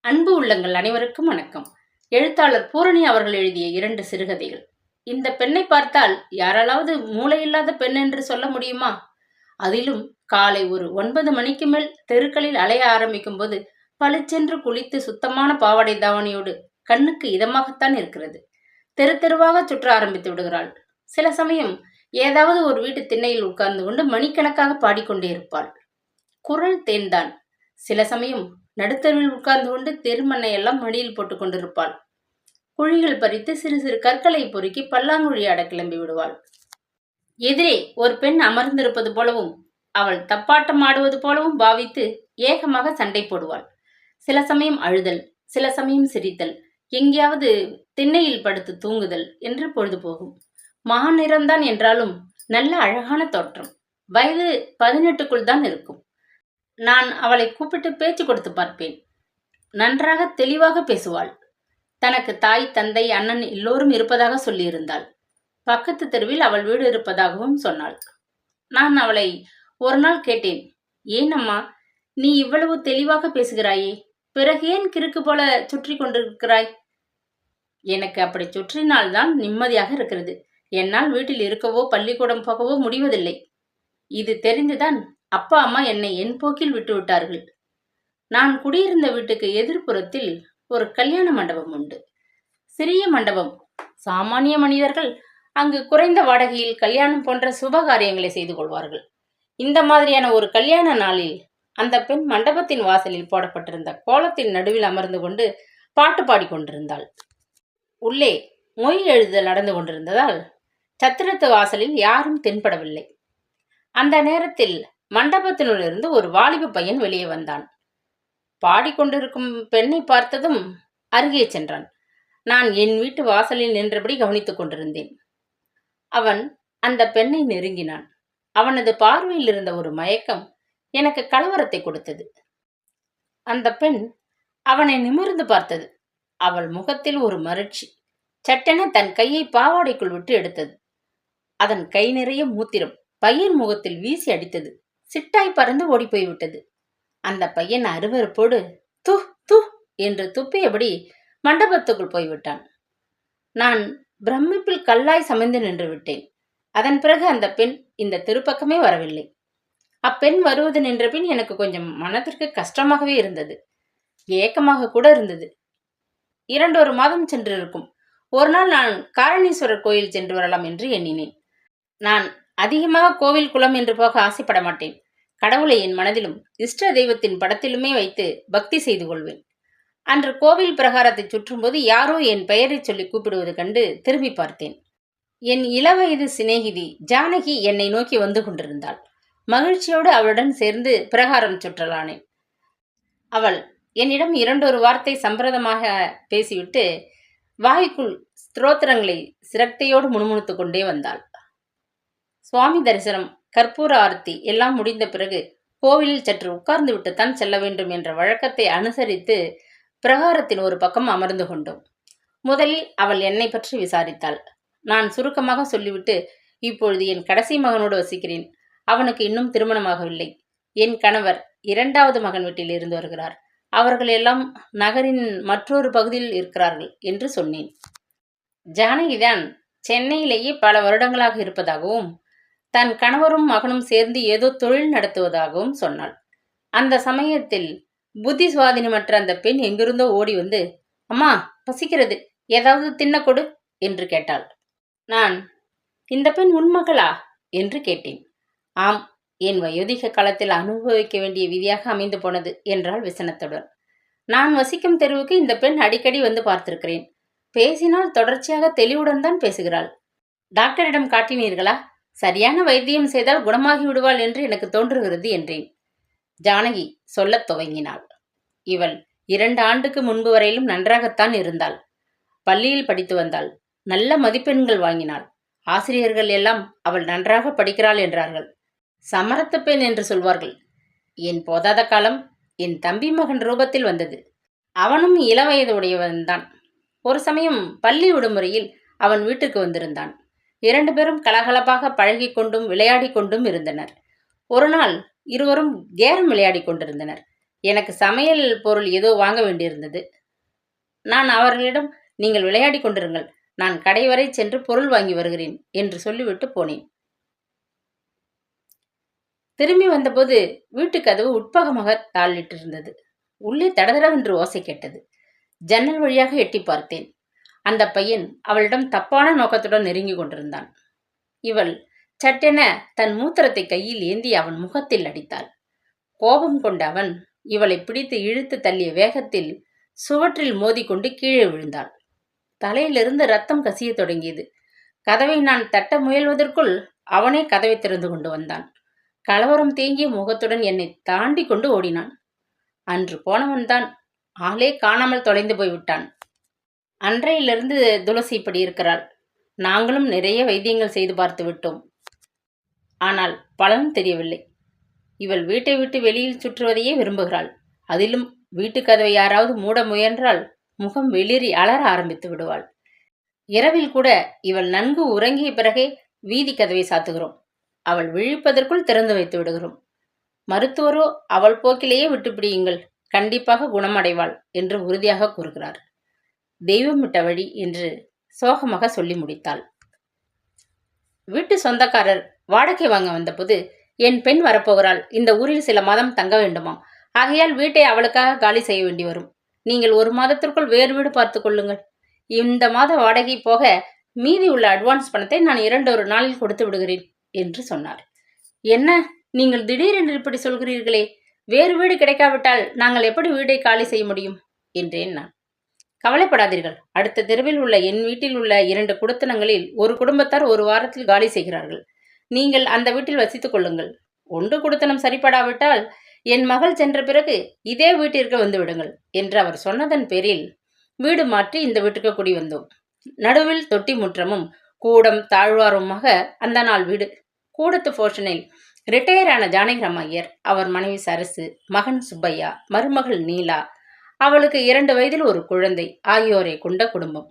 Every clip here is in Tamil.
அன்பு உள்ளங்கள் அனைவருக்கும் வணக்கம். எழுத்தாளர் பூரணி அவர்கள் எழுதிய 2 சிறுகதைகள். இந்த பெண்ணை பார்த்தால் யாராலாவது மூளையில்லாத பெண் என்று சொல்ல முடியுமா? அதிலும் காலை ஒரு 9 மணிக்கு மேல் தெருக்களில் அலைய ஆரம்பிக்கும் போது பளிச்சென்று குளித்து சுத்தமான பாவாடை தாவணியோடு கண்ணுக்கு இதமாகத்தான் இருக்கிறது. தெரு தெருவாக சுற்ற ஆரம்பித்து விடுகிறாள். சில சமயம் ஏதாவது ஒரு வீட்டு திண்ணையில் உட்கார்ந்து கொண்டு மணிக்கணக்காக பாடிக்கொண்டே இருப்பாள். குரல் தேன்தான். சில சமயம் நடுத்தருவில் உட்கார்ந்து கொண்டு தெருமண்ணை எல்லாம் மடியில் போட்டுக் கொண்டிருப்பாள். குழிகள் பறித்து சிறு சிறு கற்களை பொறுக்கி பல்லாங்குழி ஆட கிளம்பி விடுவாள். எதிரே ஒரு பெண் அமர்ந்திருப்பது போலவும் அவள் தப்பாட்டம் ஆடுவது போலவும் பாவித்து ஏகமாக சண்டை போடுவாள். சில சமயம் அழுதல், சில சமயம் சிரித்தல், எங்கேயாவது திண்ணையில் படுத்து தூங்குதல் என்று பொழுது போகும். மாநிறம்தான் என்றாலும் நல்ல அழகான தோற்றம். வயது 18க்குள் தான் இருக்கும். நான் அவளை கூப்பிட்டு பேச்சு கொடுத்து பார்ப்பேன். நன்றாக தெளிவாக பேசுவாள். தனக்கு தாய், தந்தை, அண்ணன் எல்லோரும் இருப்பதாக சொல்லியிருந்தாள். பக்கத்து தெருவில் அவள் வீடு இருப்பதாகவும் சொன்னாள். நான் அவளை ஒரு நாள் கேட்டேன், ஏன் அம்மா நீ இவ்வளவு தெளிவாக பேசுகிறாயே, பிறகு ஏன் கிறுக்கு போல சுற்றி கொண்டிருக்கிறாய்? எனக்கு அப்படி சுற்றினால்தான் நிம்மதியாக இருக்கிறது. என்னால் வீட்டில் இருக்கவோ பள்ளிக்கூடம் போகவோ முடிவதில்லை. இது தெரிந்துதான் அப்பா அம்மா என்னை என் போக்கில் விட்டு விட்டார்கள். நான் குடியிருந்த வீட்டுக்கு எதிர்ப்புறத்தில் ஒரு கல்யாண மண்டபம் உண்டு. சிறிய மண்டபம். சாமானிய மனிதர்கள் அங்கு குறைந்த வாடகையில் கல்யாணம் போன்ற சுப காரியங்களை செய்து கொள்வார்கள். இந்த மாதிரியான ஒரு கல்யாண நாளில் அந்த பெண் மண்டபத்தின் வாசலில் போடப்பட்டிருந்த கோலத்தின் நடுவில் அமர்ந்து கொண்டு பாட்டு பாடிக்கொண்டிருந்தாள். உள்ளே மொய் எழுதுதல் நடந்து கொண்டிருந்ததால் சத்திரத்து வாசலில் யாரும் தென்படவில்லை. அந்த நேரத்தில் மண்டபத்தினுள்ளிருந்து ஒரு வாலிப பையன் வெளியே வந்தான். பாடிக்கொண்டிருக்கும் பெண்ணை பார்த்ததும் அருகே சென்றான். நான் என் வீட்டு வாசலில் நின்றபடி கவனித்துக் கொண்டிருந்தேன். அவன் அந்த பெண்ணை நெருங்கினான். அவனது பார்வையில் இருந்த ஒரு மயக்கம் எனக்கு கலவரத்தை கொடுத்தது. அந்த பெண் அவனை நிமிர்ந்து பார்த்தது. அவள் முகத்தில் ஒரு மகிழ்ச்சி. சட்டென தன் கையை பாவாடைக்குள் விட்டு எடுத்தது. அதன் கை நிறைய மூத்திரம் பையன் முகத்தில் வீசி அடித்தது. சிட்டாய் பறந்து ஓடி போய்விட்டது. அந்த பையன் அருவருப்போடு து து என்று துப்பியபடி மண்டபத்துக்குள் போய்விட்டான். நான் பிரமிப்பில் கல்லாய் சமைந்து நின்று விட்டேன். அதன் பிறகு அந்த பெண் இந்த திருப்பக்கமே வரவில்லை. அப்பெண் வருவது நின்ற பின் எனக்கு கொஞ்சம் மனதிற்கு கஷ்டமாகவே இருந்தது. ஏக்கமாக கூட இருந்தது. 2 மாதம் சென்றிருக்கும். ஒரு நாள் நான் காரணீஸ்வரர் கோயில் சென்று வரலாம் என்று எண்ணினேன். நான் அதிகமாக கோவில் குளம் என்று போக ஆசைப்பட மாட்டேன். கடவுளை என் மனதிலும் இஷ்ட தெய்வத்தின் படத்திலுமே வைத்து பக்தி செய்து கொள்வேன். அன்று கோவில் பிரகாரத்தை சுற்றும்போது யாரோ என் பெயரை சொல்லி கூப்பிடுவது கண்டு திரும்பி பார்த்தேன். என் இளவயது சிநேகிதி ஜானகி என்னை நோக்கி வந்து கொண்டிருந்தாள். மகிழ்ச்சியோடு அவளுடன் சேர்ந்து பிரகாரம் சுற்றலானேன். அவள் என்னிடம் 2 வார்த்தை சம்பிரதமாக பேசிவிட்டு வாய்க்குள் ஸ்தோத்திரங்களை சிரத்தையோடு முணுமுணுத்துக் கொண்டே வந்தாள். சுவாமி தரிசனம், கற்பூர ஆரத்தி எல்லாம் முடிந்த பிறகு கோவிலில் சற்று உட்கார்ந்து விட்டுத்தான் செல்ல வேண்டும் என்ற வழக்கத்தை அனுசரித்து பிரகாரத்தின் ஒரு பக்கம் அமர்ந்து கொண்டோம். முதலில் அவள் என்னை பற்றி விசாரித்தாள். நான் சுருக்கமாக சொல்லிவிட்டு, இப்பொழுது என் கடைசி மகனோடு வசிக்கிறேன். அவனுக்கு இன்னும் திருமணமாகவில்லை. என் கணவர் 2வது மகன் வீட்டில் இருந்து வருகிறார். அவர்கள் எல்லாம் நகரின் மற்றொரு பகுதியில் இருக்கிறார்கள் என்று சொன்னேன். ஜானகிதான் சென்னையிலேயே பல வருடங்களாக இருப்பதாகவும் தன் கணவரும் மகனும் சேர்ந்து ஏதோ தொழில் நடத்துவதாகவும் சொன்னாள். அந்த சமயத்தில் புத்தி சுவாதீனமற்ற அந்த பெண் எங்கிருந்தோ ஓடி வந்து, அம்மா பசிக்கிறது, ஏதாவது தின்ன கொடு என்று கேட்டாள். நான், இந்த பெண் உன்மகளா என்று கேட்டேன். ஆம், என் வயோதிக காலத்தில் அனுபவிக்க வேண்டிய விதியாக அமைந்து போனது என்றாள் விசனத்துடன். நான் வசிக்கும் தெருவுக்கு இந்த பெண் அடிக்கடி வந்து பார்த்திருக்கிறேன். பேசினால் தொடர்ச்சியாக தெளிவுடன் தான் பேசுகிறாள். டாக்டரிடம் காட்டினீர்களா? சரியான வைத்தியம் செய்தால் குணமாகி விடுவாள் என்று எனக்கு தோன்றுகிறது என்றேன். ஜானகி சொல்லத் துவங்கினாள். இவள் 2 ஆண்டுக்கு முன்பு வரையிலும் நன்றாகத்தான் இருந்தாள். பள்ளியில் படித்து வந்தாள். நல்ல மதிப்பெண்கள் வாங்கினாள். ஆசிரியர்கள் எல்லாம் அவள் நன்றாக படிக்கிறாள் என்றார்கள். சமரத்து பெண் என்று சொல்வார்கள். என் போதாத காலம் என் தம்பி மகன் ரூபத்தில் வந்தது. அவனும் இளவயது உடையவன்தான். ஒரு சமயம் பள்ளி விடுமுறையில் அவன் வீட்டுக்கு வந்திருந்தான். 2 பேரும் கலகலப்பாக பழகி கொண்டும் விளையாடி கொண்டும் இருந்தனர். ஒரு நாள் இருவரும் கேரம் விளையாடி கொண்டிருந்தனர். எனக்கு சமையல் பொருள் ஏதோ வாங்க வேண்டியிருந்தது. நான் அவர்களிடம், நீங்கள் விளையாடிக் கொண்டிருங்கள், நான் கடை வரை சென்று பொருள் வாங்கி வருகிறேன் என்று சொல்லிவிட்டு போனேன். திரும்பி வந்தபோது வீட்டுக் கதவு உட்பகமாக தாளிட்டிருந்தது. உள்ளே தடதடவென்று ஓசை கேட்டது. ஜன்னல் வழியாக எட்டி பார்த்தேன். அந்த பையன் அவளிடம் தப்பான நோக்கத்துடன் நெருங்கிக் கொண்டிருந்தான். இவள் சட்டென தன் மூத்திரத்தை கையில் ஏந்தி அவன் முகத்தில் அடித்தாள். கோபம் கொண்ட அவன் இவளை பிடித்து இழுத்து தள்ளிய வேகத்தில் சுவற்றில் மோதிக்கொண்டு கீழே விழுந்தாள். தலையிலிருந்து ரத்தம் கசிய தொடங்கியது. கதவை நான் தட்ட முயல்வதற்குள் அவனே கதவை திறந்து கொண்டு வந்தான். கலவரம் தேங்கிய முகத்துடன் என்னை தாண்டி கொண்டு ஓடினான். அன்று போனவன்தான் ஆளே காணாமல் தொலைந்து போய்விட்டான். அன்றையிலிருந்து துளசி இப்படி இருக்கிறாள். நாங்களும் நிறைய வைத்தியங்கள் செய்து பார்த்து விட்டோம். ஆனால் பலன் தெரியவில்லை. இவள் வீட்டை விட்டு வெளியில் சுற்றுவதையே விரும்புகிறாள். அதிலும் வீட்டுக் கதவை யாராவது மூட முயன்றால் முகம் வெளிரி அலற ஆரம்பித்து விடுவாள். இரவில் கூட இவள் நன்கு உறங்கிய பிறகே வீதி கதவை சாத்துகிறோம். அவள் விழிப்பதற்குள் திறந்து வைத்து விடுகிறோம். மருத்துவரோ அவள் போக்கிலேயே விட்டுப்பிடியுங்கள், கண்டிப்பாக குணமடைவாள் என்று உறுதியாக கூறுகிறார். தெய்வம் விட்ட வழி என்று சோகமாக சொல்லி முடித்தாள். வீட்டு சொந்தக்காரர் வாடகை வாங்க வந்தபோது, என் பெண் வரப்போகிறாள், இந்த ஊரில் சில மாதம் தங்க வேண்டுமாம், ஆகையால் வீட்டை அவளுக்காக காலி செய்ய வேண்டி வரும். நீங்கள் 1 மாதத்திற்குள் வேறு வீடு பார்த்து கொள்ளுங்கள். இந்த மாத வாடகை போக மீதி உள்ள அட்வான்ஸ் பணத்தை நான் 2 நாளில் கொடுத்து விடுகிறேன் என்று சொன்னார். என்ன, நீங்கள் திடீரென்று இப்படி சொல்கிறீர்களே, வேறு வீடு கிடைக்காவிட்டால் நாங்கள் எப்படி வீட்டை காலி செய்ய முடியும் என்றேன் நான். கவலைப்படாதீர்கள், அடுத்த தெருவில் உள்ள என் வீட்டில் உள்ள 2 குடித்தனங்களில் ஒரு குடும்பத்தார் 1 வாரத்தில் காலி செய்கிறார்கள். நீங்கள் அந்த வீட்டில் வசித்துக் கொள்ளுங்கள். 1 குடித்தனம் சரிப்படாவிட்டால் என் மகள் சென்ற பிறகு இதே வீட்டிற்கு வந்து விடுங்கள் என்று அவர் சொன்னதன் பேரில் வீடு மாற்றி இந்த வீட்டுக்கு குடி வந்தோம். நடுவில் தொட்டி முற்றமும் கூடம் தாழ்வாரமாக அந்த நாள் வீடு. கூடத்து போர்ஷனில் ரிட்டையர் ஆன ஜானகிராம் ஐயர், அவர் மனைவி சரசு, மகன் சுப்பையா, மருமகள் நீலா, அவளுக்கு 2 வயதில் ஒரு குழந்தை ஆகியோரை கொண்ட குடும்பம்.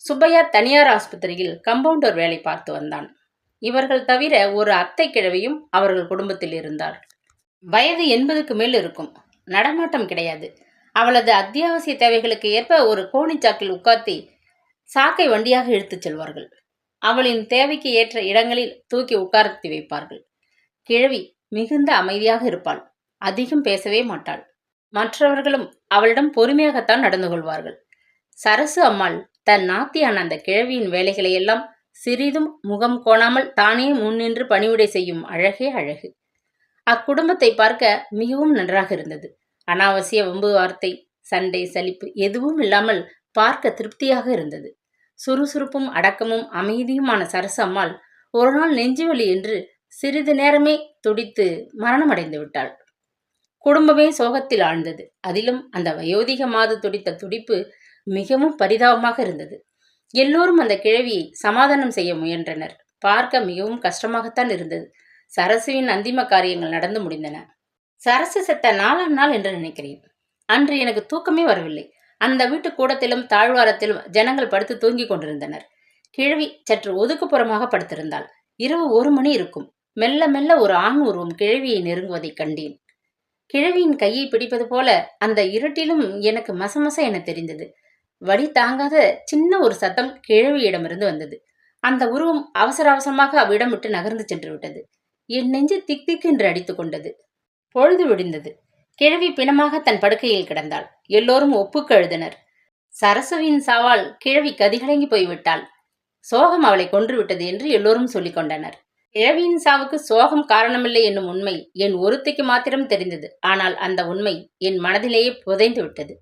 சுப்பையா தனியார் ஆஸ்பத்திரியில் கம்பவுண்டர் வேலை பார்த்து வந்தான். இவர்கள் தவிர ஒரு அத்தை கிழவியும் அவர்கள் குடும்பத்தில் இருந்தார். வயது 80க்கு மேல் இருக்கும். நடமாட்டம் கிடையாது. அவளது அத்தியாவசிய தேவைகளுக்கு ஏற்ப ஒரு கோணிச்சாக்கில் உட்கார்த்தி சாக்கை வண்டியாக இழுத்துச் செல்வார்கள். அவளின் தேவைக்கு ஏற்ற இடங்களில் தூக்கி உட்கார்த்தி வைப்பார்கள். கிழவி மிகுந்த அமைதியாக இருப்பாள். அதிகம் பேசவே மாட்டாள். மற்றவர்களும் அவளிடம் பொறுமையாகத்தான் நடந்து கொள்வார்கள். சரசு அம்மாள் தன் நாத்தியான அந்த கிழவியின் வேலைகளை எல்லாம் சிறிதும் முகம் கோணாமல் தானே முன்னின்று பணிவிடை செய்யும் அழகே அழகு. அக்குடும்பத்தை பார்க்க மிகவும் நன்றாக இருந்தது. அனாவசிய வம்பு வார்த்தை, சண்டை, சலிப்பு எதுவும் இல்லாமல் பார்க்க திருப்தியாக இருந்தது. சுறுசுறுப்பும் அடக்கமும் அமைதியுமான சரசு அம்மாள் ஒரு நாள் நெஞ்சுவலி என்று சிறிது நேரமே துடித்து மரணமடைந்து விட்டாள். குடும்பமே சோகத்தில் ஆழ்ந்தது. அதிலும் அந்த வயோதிக மாது துடித்த துடிப்பு மிகவும் பரிதாபமாக இருந்தது. எல்லோரும் அந்த கிழவியை சமாதானம் செய்ய முயன்றனர். பார்க்க மிகவும் கஷ்டமாகத்தான் இருந்தது. சரசுவின் அந்திம காரியங்கள் நடந்து முடிந்தன. சரசு செத்த 4ஆம் நாள் என்று நினைக்கிறேன். அன்று எனக்கு தூக்கமே வரவில்லை. அந்த வீட்டு கூடத்திலும் தாழ்வாரத்திலும் ஜனங்கள் படுத்து தூங்கிக் கொண்டிருந்தனர். கிழவி சற்று ஒதுக்குப்புறமாக படுத்திருந்தாள். இரவு 1 மணி இருக்கும். மெல்ல மெல்ல ஒரு ஆண் உருவம் கிழவியை நெருங்குவதை கண்டேன். கிழவியின் கையை பிடிப்பது போல அந்த இருட்டிலும் எனக்கு மசமச என தெரிந்தது. வலி தாங்காத சின்ன ஒரு சத்தம் கிழவியிடமிருந்து வந்தது. அந்த உருவம் அவசர அவசரமாக அவ்விடம் விட்டு நகர்ந்து சென்று விட்டது. என் நெஞ்சு திக் திக் என்று அடித்துக் கொண்டது. பொழுது விடிந்தது. கிழவி பிணமாக தன் படுக்கையில் கிடந்தாள். எல்லோரும் ஒப்புக்கு எழுதினர். சரசுவின் சாவால் கிழவி கதிகலங்கி போய்விட்டாள். சோகம் அவளை கொன்றுவிட்டது என்று எல்லோரும் சொல்லிக் கொண்டனர். கிழவியின் சாவுக்கு சோகம் காரணமில்லை என்னும் உண்மை என் ஒருத்திக்கு மாத்திரம் தெரிந்தது. ஆனால் அந்த உண்மை என் மனதிலேயே புதைந்து விட்டது.